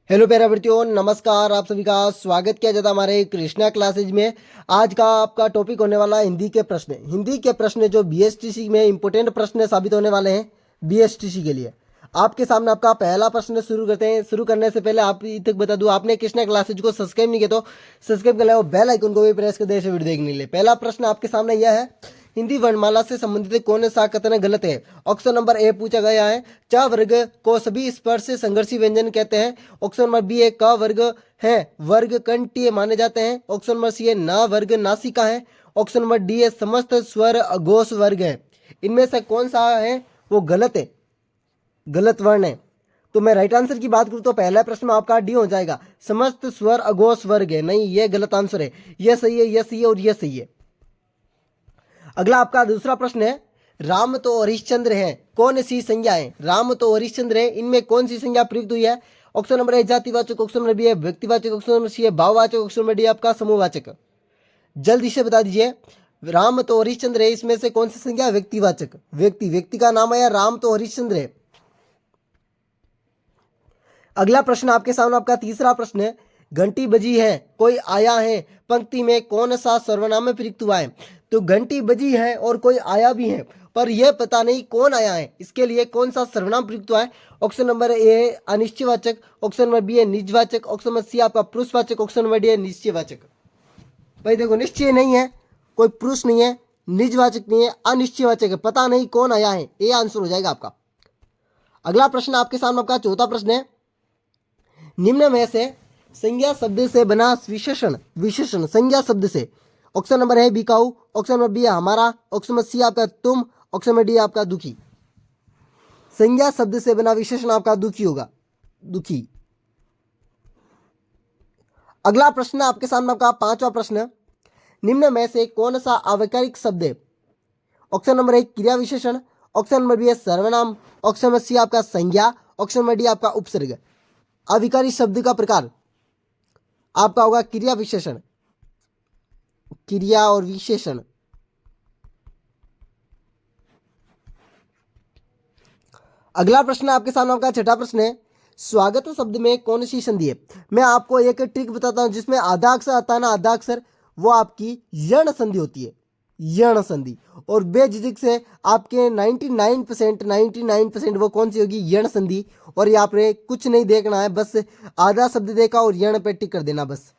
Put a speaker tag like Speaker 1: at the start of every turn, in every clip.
Speaker 1: Hello प्यारे बच्चों, नमस्कार। आप सभी का स्वागत किया जाता है हमारे कृष्णा क्लासेज में। आज का आपका टॉपिक होने वाला है हिंदी के प्रश्न। हिंदी के प्रश्न जो बीएसटीसी में इंपोर्टेंट प्रश्न साबित होने वाले हैं बीएसटीसी के लिए। आपके सामने आपका पहला प्रश्न शुरू करते हैं। शुरू करने से पहले आप तक बता दूं, आपने कृष्णा क्लासेज को सब्सक्राइब नहीं किया तो सब्सक्राइब कर ले, बेल आइकन को भी प्रेस कर दे ऐसे वीडियो देखने के लिए। पहला प्रश्न आपके सामने यह है, हिंदी वर्णमाला से संबंधित कौन सा कथन गलत है? ऑप्शन नंबर ए पूछा गया है, च वर्ग को सभी स्पर्श से संघर्षी व्यंजन कहते हैं। ऑप्शन नंबर बी है, क वर्ग है वर्ग कंठीय माने जाते हैं। ऑप्शन नंबर सी है, न वर्ग नासिका है। ऑप्शन नंबर डी है, समस्त स्वर अघोष वर्ग है। इनमें से कौन सा है वो गलत है, गलत वर्ण है? तो मैं राइट आंसर की बात करूं तो पहला प्रश्न में आपका डी हो जाएगा, समस्त स्वर अघोष वर्ग है। नहीं, ये गलत आंसर है। यह सही है, यह सही है और यह सही है। अगला आपका दूसरा प्रश्न है, राम तो हरिश्चंद्र है, कौन सी संज्ञा है? राम तो हरिश्चंद्र है, इनमें कौन सी संज्ञा प्रयुक्त हुई है? ऑप्शन नंबर ए जातिवाचक, ऑप्शन नंबर बी है व्यक्तिवाचक, ऑप्शन नंबर सी है भाववाचक, ऑप्शन नंबर डी आपका समूहवाचक। जल्दी से बता दीजिए, राम तो हरिश्चंद्र है, इसमें से कौन सी संज्ञा? व्यक्तिवाचक। व्यक्ति का नाम है, राम तो हरिश्चंद्र है। अगला प्रश्न आपके सामने आपका तीसरा प्रश्न है, घंटी बजी है, कोई आया है, पंक्ति में कौन सा सर्वनाम प्रयुक्त हुआ है? तो घंटी बजी है और कोई आया भी है, पर यह पता नहीं कौन आया है, इसके लिए कौन सा सर्वनाम प्रयुक्त हुआ है? ऑप्शन नंबर ए है अनिश्चयवाचक, ऑप्शन नंबर बी है निजवाचक, ऑप्शन नंबर सी आपका पुरुषवाचक, ऑप्शन नंबर डी है निश्चयवाचक। भाई देखो, निश्चय नहीं है, कोई पुरुष नहीं है, निजवाचक नहीं है, अनिश्चयवाचक है, पता नहीं कौन आया है, ये आंसर हो जाएगा आपका। अगला प्रश्न आपके सामने आपका चौथा प्रश्न है, निम्न में से संज्ञा शब्द से बना विशेषण विशेषण संज्ञा शब्द से। ऑप्शन नंबर है बिकाऊ, ऑप्शन नंबर बी है हमारा, ऑप्शन नंबर सी आपका तुम, ऑप्शन नंबर डी आपका दुखी। संज्ञा शब्द से बना विशेषण आपका दुखी होगा, दुखी। अगला प्रश्न आपके सामने आपका पांचवा प्रश्न, निम्न में से कौन सा आविकारिक शब्द है? ऑप्शन नंबर एक क्रिया विशेषण, ऑप्शन नंबर बी है सर्वनाम, ऑप्शन नंबर सी आपका संज्ञा, ऑप्शन नंबर डी आपका उपसर्ग। आविकारिक शब्द का प्रकार आपका होगा क्रिया विशेषण, क्रिया और विशेषण। अगला प्रश्न आपके सामने आपका छठा प्रश्न है, स्वागत शब्द में कौन सी संधि है? मैं आपको एक ट्रिक बताता हूं, जिसमें आधा अक्षर आता है ना, आधा अक्षर, वो आपकी यण संधि होती है, यण संधि। और बेझिझक से आपके 99% वो कौन सी होगी? यण संधि। और यहाँ पे कुछ नहीं देखना है, बस आधा शब्द देखा और यण पे टिक कर देना बस,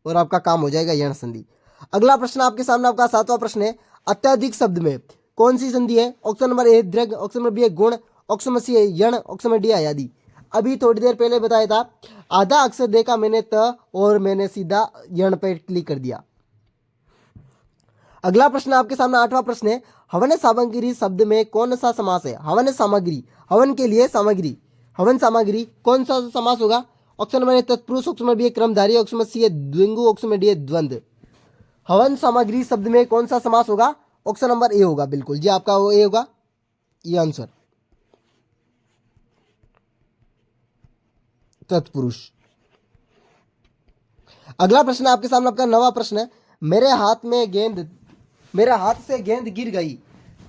Speaker 1: और आपका काम हो जाएगा, यण संधि। अगला प्रश्न आपके सामने आपका सातवां प्रश्न है, अत्यधिक शब्द में कौन सी संधि है? ऑप्शन नंबर ए द्रग, ऑप्शन नंबर बी है गुण, ऑप्शन नंबर सी है यण, ऑप्शन नंबर डी है आदि। अभी थोड़ी देर पहले बताया था, आधा अक्षर देखा मैंने त और मैंने सीधा यण पे क्लिक कर दिया। अगला प्रश्न आपके सामने आठवां प्रश्न है, हवन सामग्री शब्द में कौन सा समास है? हवन सामग्री, हवन के लिए सामग्री, हवन सामग्री कौन सा समास होगा? ऑप्शन नंबर ए तत्पुरुष, ऑप्शन नंबर बी है क्रमधारी, ऑप्शन नंबर सी है द्विगु, ऑप्शन नंबर डी है द्वंद्व। हवन सामग्री शब्द में कौन सा समास होगा? ऑप्शन नंबर ए होगा, बिल्कुल जी, आपका वो ए होगा, ये आंसर, तत्पुरुष। अगला प्रश्न आपके सामने आपका नवा प्रश्न है, मेरे हाथ से गेंद गिर गई,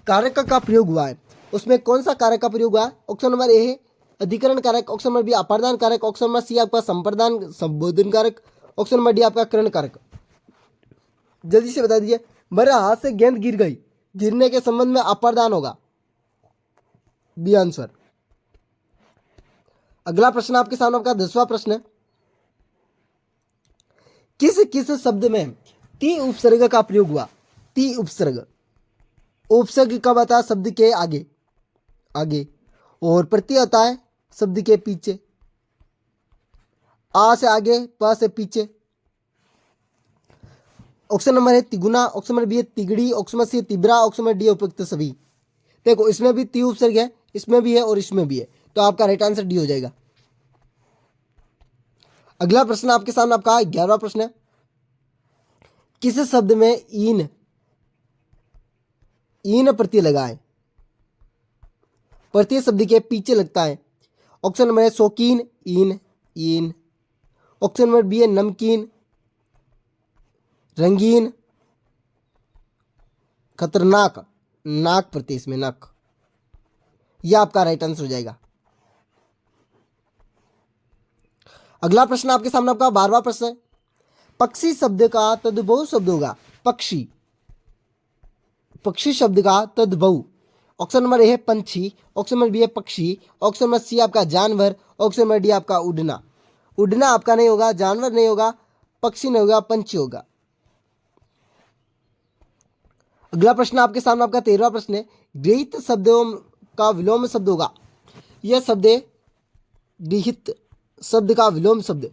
Speaker 1: कारक का प्रयोग हुआ है, उसमें कौन सा कारक का प्रयोग हुआ है? ऑप्शन नंबर ए है अधिकरण कारक, ऑप्शन नंबर बी अपादान कारक, ऑप्शन नंबर सी आपका संप्रदान संबोधन कारक, ऑप्शन नंबर डी आपका करण कारक। जल्दी से बता दीजिए, मेरे हाथ से गेंद गिर गई, गिरने के संबंध में अपादान होगा, बी आंसर। अगला प्रश्न आपके सामने आपका 10वां प्रश्न, किस किस शब्द में ती उपसर्ग का प्रयोग हुआ? ती उपसर्ग, उपसर्ग कब आता है? शब्द के आगे, आगे, और प्रत्यय आता है शब्द के पीछे, आ से आगे, प से पीछे। ऑप्शन नंबर है तिगुना, ऑप्शन नंबर बी है तिगड़ी, ऑप्शन नंबर सी तिबरा, ऑप्शन नंबर डी है उपयुक्त सभी। देखो, इसमें भी ती उपसर्ग है, इसमें भी है और इसमें भी है, तो आपका राइट आंसर डी हो जाएगा। अगला प्रश्न आपके सामने आपका 11वां प्रश्न है, किस शब्द में ईन ईन प्रत्यय लगा है? प्रत्यय शब्द के पीछे लगता है। ऑप्शन नंबर है शौकीन, ईन, ईन। ऑप्शन नंबर बी है नमकीन, रंगीन, खतरनाक, नाक प्रत्यय इसमें, नक। यह आपका राइट आंसर हो जाएगा। अगला प्रश्न आपके सामने आपका 12वां प्रश्न है। पक्षी शब्द का तद्भव शब्द होगा पक्षी। पक्षी शब्द का तद्भव ऑप्शन नंबर ए है पंछी, ऑप्शन नंबर बी है पक्षी, ऑप्शन नंबर सी आपका जानवर, ऑप्शन नंबर डी आपका उड़ना। उड़ना आपका नहीं होगा, जानवर नहीं होगा, पक्षी नहीं होगा, पंछी होगा। अगला प्रश्न आपके सामने आपका 13वां प्रश्न है। गृहीत शब्दों का विलोम शब्द होगा। यह शब्द है गृहीत शब्द का विलोम शब्द।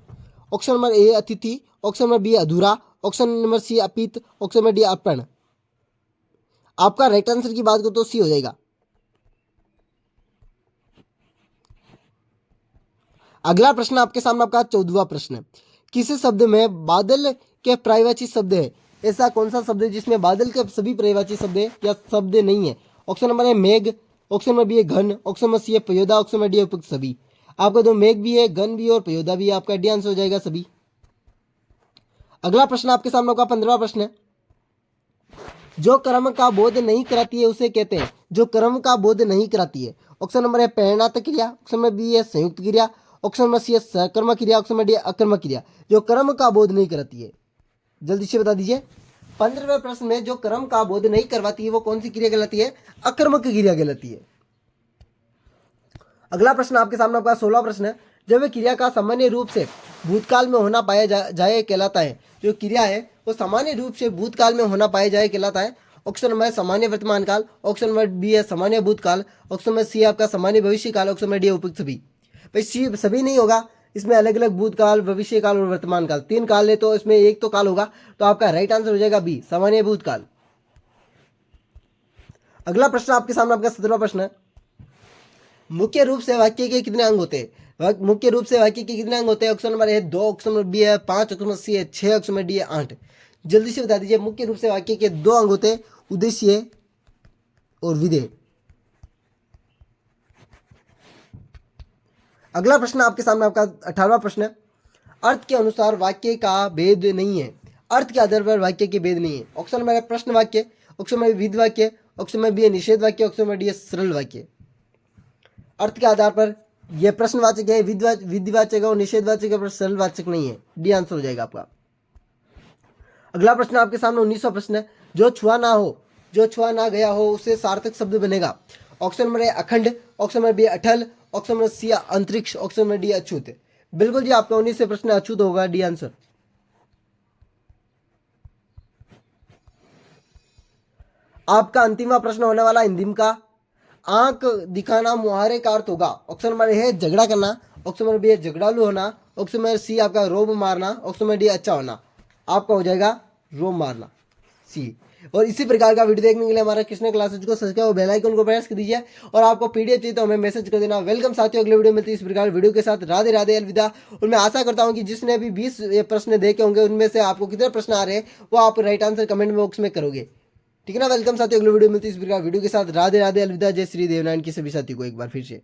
Speaker 1: ऑप्शन नंबर ए अतिथि, ऑप्शन नंबर बी अधूरा, ऑप्शन नंबर सी अपित, ऑप्शन नंबर डी अर्पण। आपका राइट आंसर की बात करो तो सी हो जाएगा। अगला प्रश्न आपके सामने आपका 14वां प्रश्न है। किस शब्द में बादल के पर्यायवाची शब्द है? ऐसा कौन सा शब्द है जिसमें बादल के सभी पर्यायवाची शब्द है या शब्द नहीं है? ऑप्शन नंबर है मेघ, ऑप्शन नंबर बी है घन, ऑप्शन नंबर सी है पयोदा, ऑप्शन नंबर डी है उपयुक्त सभी। आपका तो मेघ भी है, घन भी है और पयोदा भी है। आपका डी आंसर हो जाएगा सभी। अगला प्रश्न आपके सामने आपका 15वां प्रश्न है। जो कर्म का बोध नहीं कराती है उसे कहते हैं। जो कर्म का बोध नहीं कराती है। ऑप्शन नंबर है प्रेरणात्मक क्रिया, ऑप्शन नंबर बी है संयुक्त क्रिया, ऑप्शन नंबर सी है सकर्मक क्रिया, ऑप्शन नंबर डी अकर्मक क्रिया। जो कर्म का बोध नहीं कराती है, जल्दी से बता दीजिए। 15वें प्रश्न में जो कर्म का बोध नहीं करवाती है वो कौन सी क्रिया कहलाती है? अकर्मक क्रिया कहलाती है। अगला प्रश्न आपके सामने आपका 16वां प्रश्न है। जब वे क्रिया का सामान्य रूप से भूतकाल में होना पाया जाए कहलाता है। जो क्रिया है वो सामान्य रूप से भूतकाल में होना पाया जाए कहलाता है। ऑप्शन नंबर सामान्य वर्तमान काल, ऑप्शन नंबर बी है सामान्य भूतकाल, ऑप्शन नंबर सी आपका सामान्य भविष्य काल, ऑप्शन नंबर डी उपयुक्त सभी। भाई सी सभी नहीं होगा, इसमें अलग अलग भूतकाल, भविष्य काल और वर्तमान काल, 3 काल है तो इसमें एक तो काल होगा। तो आपका राइट आंसर हो जाएगा बी सामान्य भूतकाल। अगला प्रश्न आपके सामने आपका 17वां प्रश्न है। मुख्य रूप से वाक्य के कितने अंग होते हैं? मुख्य रूप से वाक्य के कितने अंग होते हैं? ऑप्शन नंबर है 2, ऑप्शन नंबर बी है 5, ऑप्शन नंबर सी है 6, ऑप्शन नंबर डी है 8। जल्दी से बता दीजिए। मुख्य रूप से वाक्य के 2 अंग होते हैं, उद्देश्य और विधेय। अगला प्रश्न आपके सामने आपका 18वां प्रश्न है। अर्थ के अनुसार वाक्य का भेद नहीं है। अर्थ के आधार पर वाक्य के भेद नहीं है। ऑप्शन नंबर है प्रश्न वाक्य, ऑप्शन नंबर विध वाक्य, ऑप्शन नंबर बी है निषेध वाक्य, ऑप्शन नंबर डी है सरल वाक्य। अर्थ के आधार पर यह प्रश्नवाचक है, विधिवाचक है और निषेधवाचक है, पर सरलवाचक नहीं है। डी आंसर हो जाएगा आपका। अगला प्रश्न आपके सामने 19वां प्रश्न है। जो छुआ ना हो, जो छुआ ना गया हो उसे सार्थक शब्द बनेगा। ऑप्शन नंबर है अखंड, ऑप्शन नंबर बी अटल, ऑप्शन नंबर सी अंतरिक्ष, ऑप्शन नंबर डी अछूत। बिल्कुल जी, आपका 19वां प्रश्न अछूत होगा। D answer. आपका अंतिमवा प्रश्न होने वाला हिंदी का आंख दिखाना मुहावरे का अर्थ होगा। ऑप्शन नंबर ए है झगड़ा करना, ऑप्शन नंबर बी है झगड़ालू होना, ऑप्शन नंबर सी आपका रोब मारना, ऑप्शन नंबर डी अच्छा होना। आपका हो जाएगा रोब मारना, सी। और इसी प्रकार का वीडियो देखने के लिए हमारा कृष्णा क्लासेज को सब्सक्राइब और बेल आइकन को प्रेस कर दीजिए। और आपको पीडीएफ चाहिए तो हमें मैसेज कर देना। वेलकम साथियों, अगले वीडियो मिलती है इस प्रकार वीडियो के साथ। राधे राधे, अलविदा। और मैं आशा करता हूँ कि जिसने भी 20 प्रश्न देखे होंगे उनमें से आपको कितने प्रश्न आ रहे हैं वो आप राइट आंसर कमेंट बॉक्स में करोगे। ठीक है ना। वेलकम साथियों, अगले वीडियो मिलती है इस प्रकार वीडियो के साथ। राधे राधे, अलविदा, जय श्री देवनारायण की सभी साथियों को एक बार फिर से।